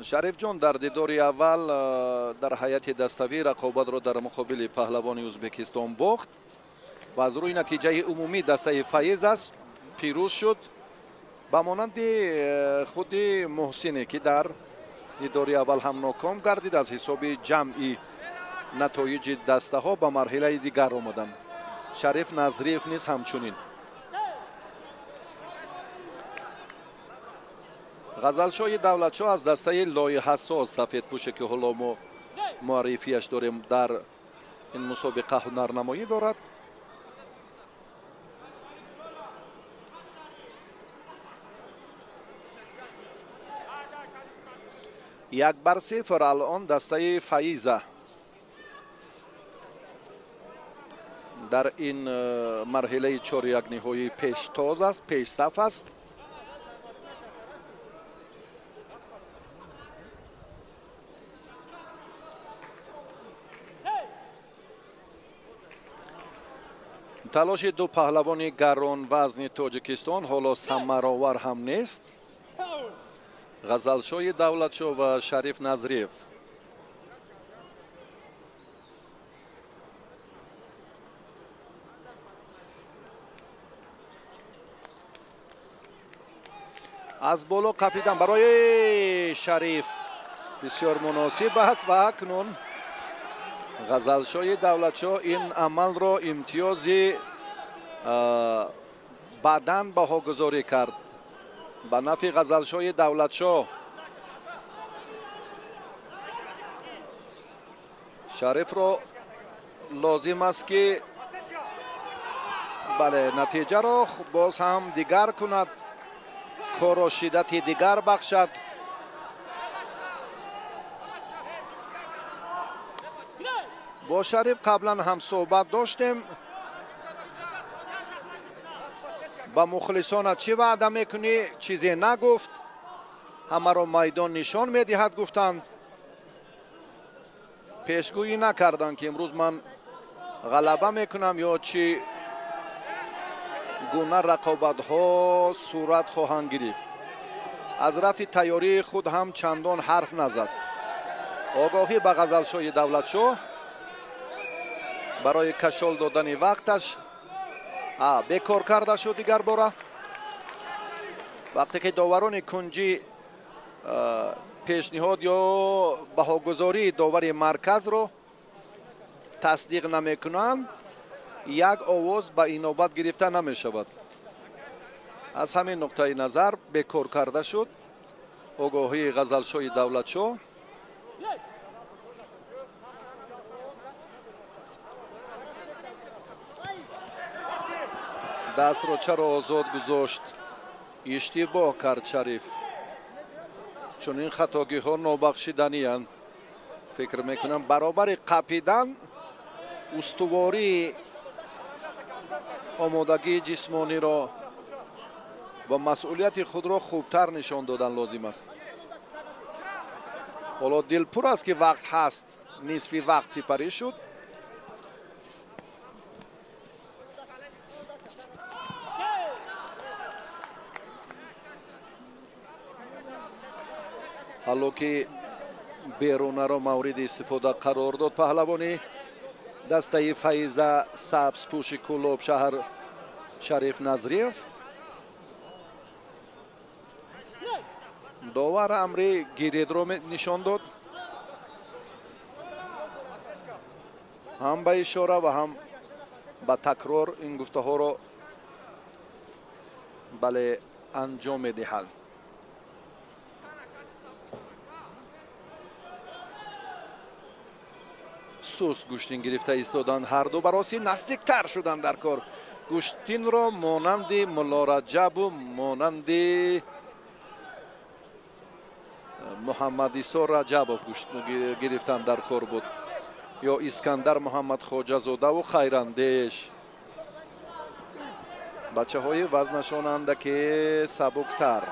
شریف جان در دیداری اول در حیات دستوی رقابت را در مقابل پهلوان ازبکستان باخت و از روی نتیجه عمومی دسته فیض است پیروز شد. به مانند خود محسنی که در دیداری اول هم ناکام گردید، از حساب جمعی نتایج دسته ها به مرحله دیگر آمدند. شریف نظریف نیز همچنین. غزلشاه دولتشاه از دسته لایحه ساز سفید پوشه که حالا ما معرفیش داریم در این مسابقه هنرنمایی دارد. یک بر صفر الان دسته فیضه در این مرحله چهار یک نهایی پیش تاز است، پیش صف است. تلاش دو پهلوان گران وزن تاجیکستان حالا ثمرآور هم نیست. غزلشاه دولتشاه و شریف نظریف. از بالا قپیدن برای شریف بسیار مناسب است و اکنون غزلشاه دولتشاه این عمل را امتیازی بدن بهاگذاری کرد به نفع غزلشاه دولتشاه. شریف را لازم است که بله نتیجه را باز هم دیگر کند، کار را شدت دیگر بخشد. با شریف قبلا هم صحبت داشتیم، با مخلصان چی وعده میکنی؟ چیزی نگفت، همه را میدان نشان میدهد. گفتند پیشگویی نکردند که امروز من غلبه میکنم یا چی گونه رقابت ها صورت خواهند گرفت. از رفت تیاری خود هم چندان حرف نزد. آگاهی به غزلشاه دولتشاه برای کشال دادن وقتش بیکار کرده شد. دیگر باره وقتی که داوران کنجی پیشنهاد یا بهاگذاری داور مرکز رو تصدیق نمی کنند، یک آواز به این نوبت گرفته نمی شود. از همین نقطه نظر بیکار کرده شد آگاهی غزلشاه دولتشاه. دست را چرا آزاد گذاشت؟ اشتباه کرد شریف، چون این خطاگی ها نابخشیدنی اند. فکر میکنم برابر قپیدن استواری آمادگی جسمانی را و مسئولیت خود را خوبتر نشان دادن لازم است. حالا دلپور است که وقت هست، نصفی وقت سپری شد. حالا که بیرونه را مورد استفاده قرار داد پهلوانی دسته فیضه سبز پوش کلوب شهر شریف نظریف. داور امری گیرید را نشان داد، هم به اشاره و هم به تکرار این گفته ها را بله انجام میدهند. سوس گوشتین گرفته ایستادند، هر دو براسی نزدیکتر شدند در کار. گوشتین را مانند ملا رجب و مانند محمد عیسی رجب گرفتن در کار بود، یا اسکندر محمد خواجه زاده و خیراندیش. بچه های وزنشان اندکی سبکتر.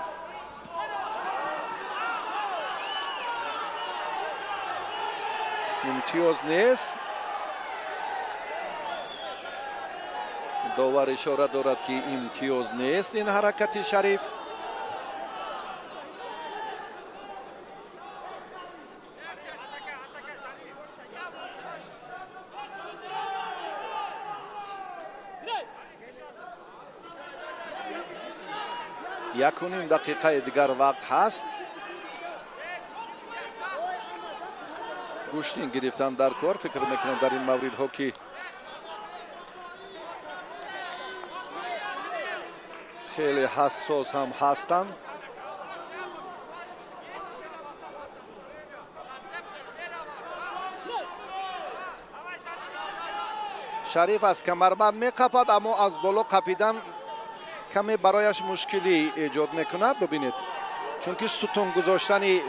امتیاز نیست. داور اشاره دارد که امتیاز نیست این حرکت شریف. 1.5 دقیقه دیگر وقت هست. گوشتین گرفتن در کار. فکر میکنم در این مورد ها که خیلی حساس هم هستند. شریف از کمربند میقپد، اما از بالا قپیدن کمی برایش مشکلی ایجاد میکند. ببینید چون که ستون گذاشتن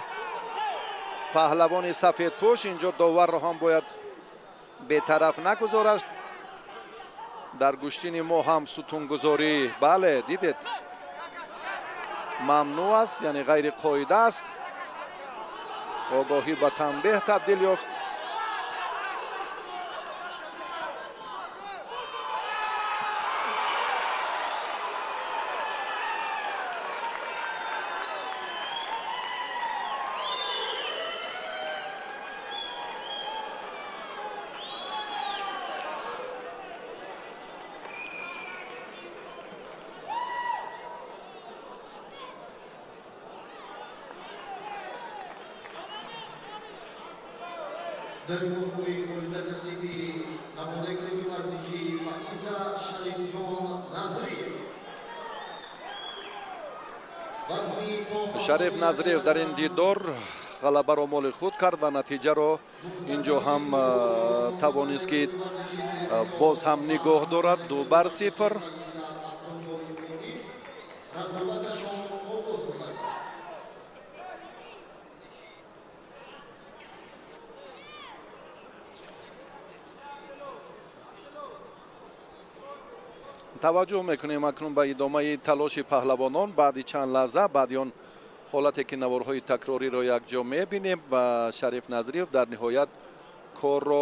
پهلوان سفید پوش، اینجا داور رو هم باید بی‌طرف نگذارد. در گوشتین ما هم ستون گذاری بله دیدید ممنوع است، یعنی غیر قاعده است. آگاهی به تنبیه تبدیل یافت. در مخوی خورده نصیبی نماده کلیبی ورزشی فائزه شریف جان نظریف. شریف نظریف در این دیدار غلبه را مال خود کرد و نتیجه را اینجا هم توانست که باز هم نگاه دارد. 2-0. توجه میکنیم اکنون به ادامه تلاش پهلوانان. بعد چند لحظه بعد آن حالتی که نوارهای تکراری را یک جا میبینیم و شریف نظریف در نهایت کار را